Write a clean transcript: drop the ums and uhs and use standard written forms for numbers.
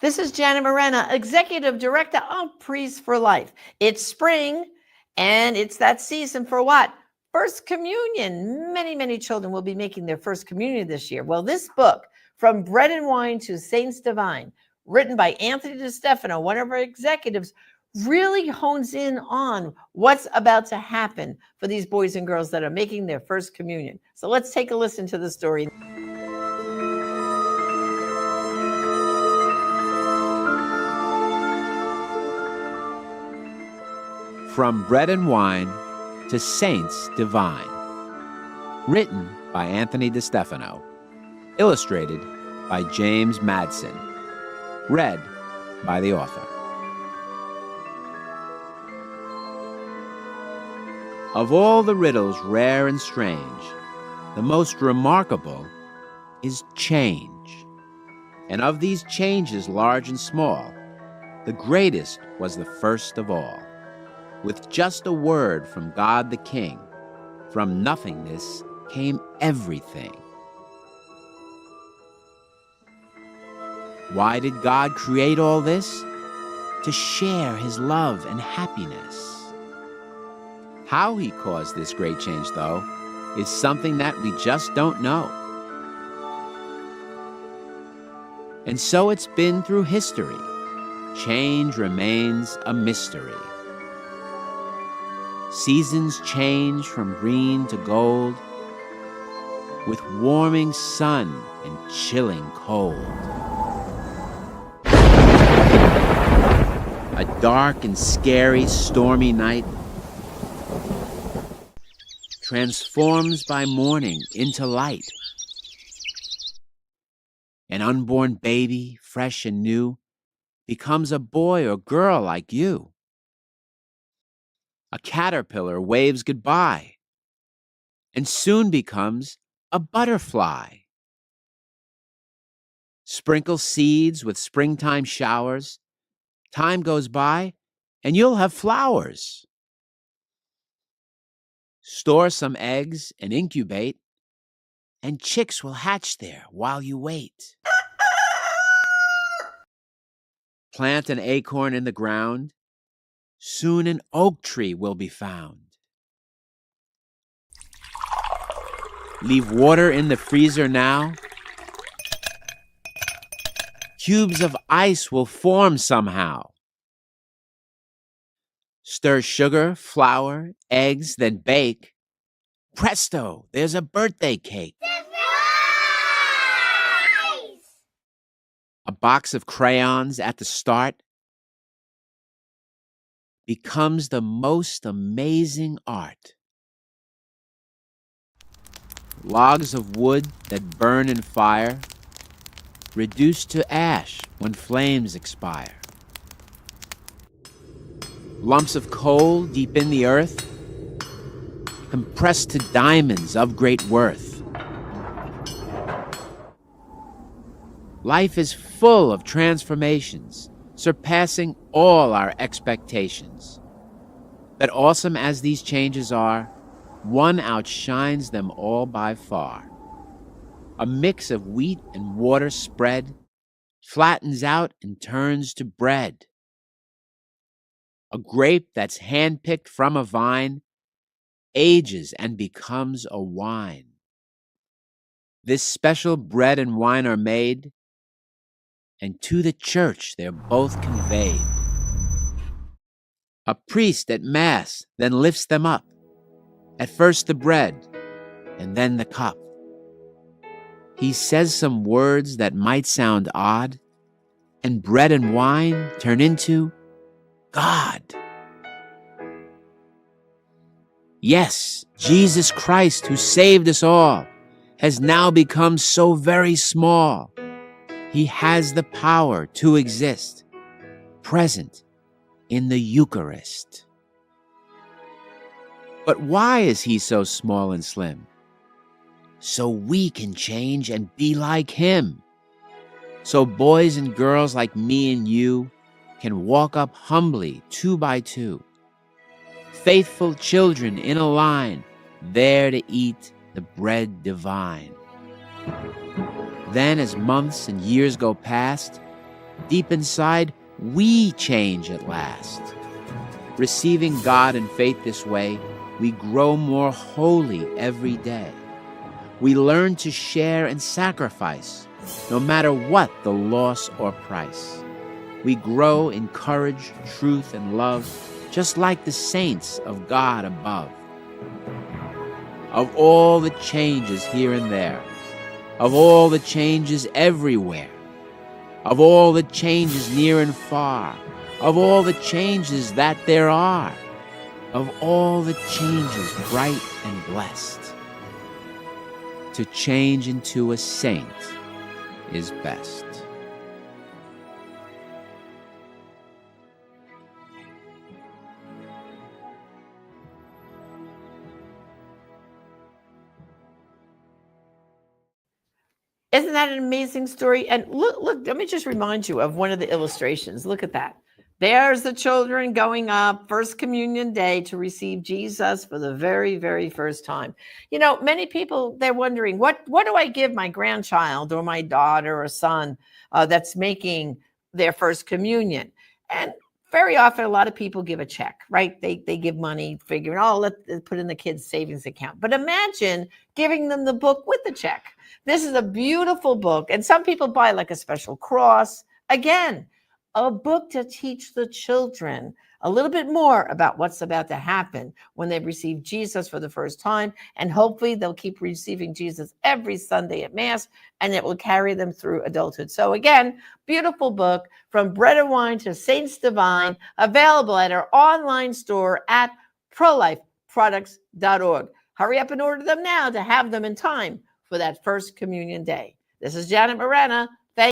This is Janet Morena, Executive Director of Priests for Life. It's spring, and it's that season for what? First Communion. Many children will be making their first communion this year. Well, this book, From Bread and Wine to Saints Divine, written by Anthony DeStefano, one of our executives, really hones in on what's about to happen for these boys and girls that are making their first communion. So let's take a listen to the story. From Bread and Wine to Saints Divine. Written by Anthony DeStefano. Illustrated by James Madsen. Read by the author. Of all the riddles rare and strange, the most remarkable is change. And of these changes large and small, the greatest was the first of all. With just a word from God the King, from nothingness came everything. Why did God create all this? To share his love and happiness. How he caused this great change, though, is something that we just don't know. And so it's been through history. Change remains a mystery. Seasons change from green to gold, with warming sun and chilling cold. A dark and scary stormy night transforms by morning into light. An unborn baby, fresh and new, becomes a boy or girl like you. A caterpillar waves goodbye and soon becomes a butterfly. Sprinkle seeds with springtime showers. Time goes by and you'll have flowers. Store some eggs and incubate, and chicks will hatch there while you wait. Plant an acorn in the ground. Soon an oak tree will be found. Leave water in the freezer now. Cubes of ice will form somehow. Stir sugar, flour, eggs, then bake. Presto, there's a birthday cake. Surprise! A box of crayons at the start becomes the most amazing art. Logs of wood that burn in fire, reduced to ash when flames expire. Lumps of coal deep in the earth, compressed to diamonds of great worth. Life is full of transformations, surpassing all our expectations. But awesome as these changes are, one outshines them all by far. A mix of wheat and water spread flattens out and turns to bread. A grape that's handpicked from a vine ages and becomes a wine. This special bread and wine are made, and to the church they're both conveyed. A priest at Mass then lifts them up, at first the bread, and then the cup. He says some words that might sound odd, and bread and wine turn into God. Yes, Jesus Christ, who saved us all, has now become so very small. He has the power to exist, present in the Eucharist. But why is he so small and slim? So we can change and be like him. So boys and girls like me and you can walk up humbly 2 by 2. Faithful children in a line, there to eat the bread divine. Then as months and years go past, Deep inside, we change at last. Receiving God and faith this way, we grow more holy every day. We learn to share and sacrifice, no matter what the loss or price. We grow in courage, truth, and love, just like the saints of God above. Of all the changes here and there, of all the changes everywhere, of all the changes near and far, of all the changes that there are, of all the changes bright and blessed, to change into a saint is best. Isn't that an amazing story? And look, let me just remind you of one of the illustrations. Look at that. There's the children going up First Communion Day to receive Jesus for the very, very first time. You know, many people, they're wondering, what do I give my grandchild or my daughter or son that's making their first communion? And very often, a lot of people give a check, right? They give money, figuring, oh, let's put in the kid's savings account. But imagine giving them the book with the check. This is a beautiful book. And some people buy like a special cross. Again, a book to teach the children a little bit more about what's about to happen when they receive Jesus for the first time. And hopefully they'll keep receiving Jesus every Sunday at Mass, and it will carry them through adulthood. So again, beautiful book, From Bread and Wine to Saints Divine, available at our online store at prolifeproducts.org. Hurry up and order them now to have them in time for that First Communion Day. This is Janet Morana